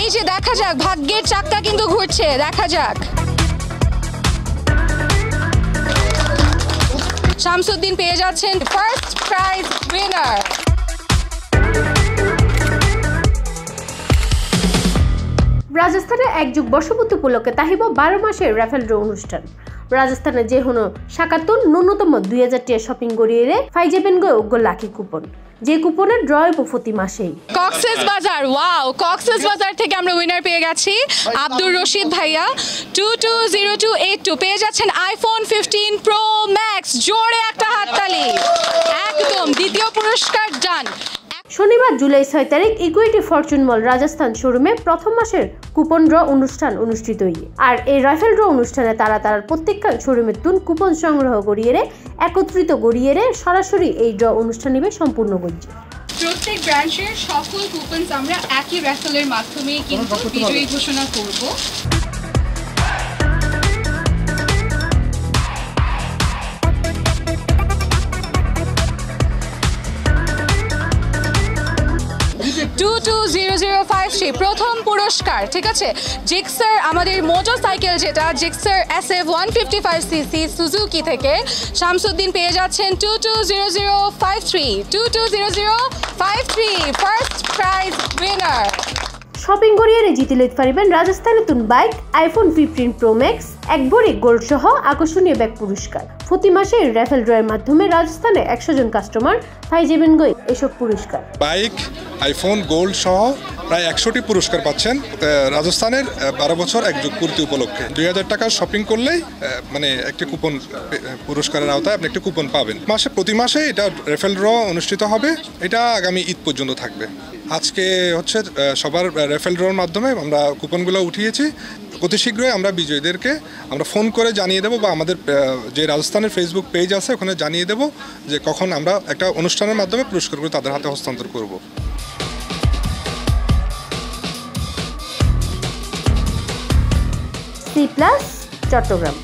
এই যে দেখা যাক, ভাগ্যের চাক্কা কিন্তু ঘুরছে, দেখা যাক। শামসুদ্দিন পেয়ে যাচ্ছেন ফার্স্ট প্রাইজ উইনার। রাজস্থানে এক যুগ বর্ষপূর্তি উপলক্ষে তাহিব 12 মাসের রাফেল ড্র অনুষ্ঠান। রাজস্থানে যে হনো শাকাতুন ন্যূনতম 2000 টাকা শপিং করিয়ে ফাইজেবেন গো লাকি কুপন, যে কুপনের ড্র প্রতি মাসেই। কক্সেস বাজার, ওয়াও, কক্সেস বাজার থেকে আমরা উইনার পেয়ে গেছি আব্দুর রশিদ ভাইয়া। 220282 পেয়ে যাচ্ছেন আইফোন 15 প্রো ম্যাক্স। জোরে একটা হাততালি। একদম দ্বিতীয় পুরস্কার ডান। শনিবার জুলাই 6 তারিখ ইকুইটি ফরচুন মল রাজস্থান শোরুমে প্রথম মাসের কুপন ড্র অনুষ্ঠান অনুষ্ঠিত হয়ে। আর এই রাইফেল ড্র অনুষ্ঠানে তারা প্রত্যেকখান শোরুমের তুন কুপন সংগ্রহ করিয়ে একত্রিত করিয়ে সরাসরি এই ড্র অনুষ্ঠান নিবে সম্পূর্ণ করছে। প্রত্যেক ব্রাঞ্চের সকল কুপনস আমরা একই রাইফেলের মাধ্যমে কিন্তু বিজয়ী ঘোষণা করব। প্রথম পুরস্কার, ঠিক আছে, জিক্সার আমাদের মোটরসাইকেল যেটা জিক্সার SF 155cc সুজুকি থেকে শামসুদ্দিন পেয়ে যাচ্ছেন 220053 ফার্স্ট প্রাইজ উইনার। শপিং করিয়ে জিতে লইতে পারিবেন রাজস্থানের তুন বাইক, আইফোন 15 প্রো ম্যাক্স, এক ভরি গোল্ড সহ আকর্ষণীয় ব্যাগ পুরস্কার। প্রতি মাসে রাফেল ড্রয়ের মাধ্যমে রাজস্থানে 100 জন কাস্টমার পাই যাবেন গই এসব পুরস্কার। বাইক, আইফোন, গোল্ড সহ প্রায় 100টি পুরস্কার পাচ্ছেন রাজস্থানের 12 বছর এক যুগ পূর্তি উপলক্ষে। 2000 টাকার শপিং করলেই মানে একটি কুপন পুরস্কারের আওতায় আপনি একটি কুপন পাবেন। প্রতি মাসে এটা রাফেল ড্র অনুষ্ঠিত হবে। এটা আগামী ঈদ পর্যন্ত থাকবে। আজকে হচ্ছে সবার রাফেল ড্রর মাধ্যমে আমরা কুপনগুলো উঠিয়েছি। অতি শীঘ্রই আমরা বিজয়ীদেরকে আমরা ফোন করে জানিয়ে দেবো, বা আমাদের যে রাজস্থানের ফেসবুক পেজ আছে ওখানে জানিয়ে দেবো যে কখন আমরা একটা অনুষ্ঠানের মাধ্যমে পুরস্কারগুলো তাদের হাতে হস্তান্তর করব। C+ চট্টগ্রাম।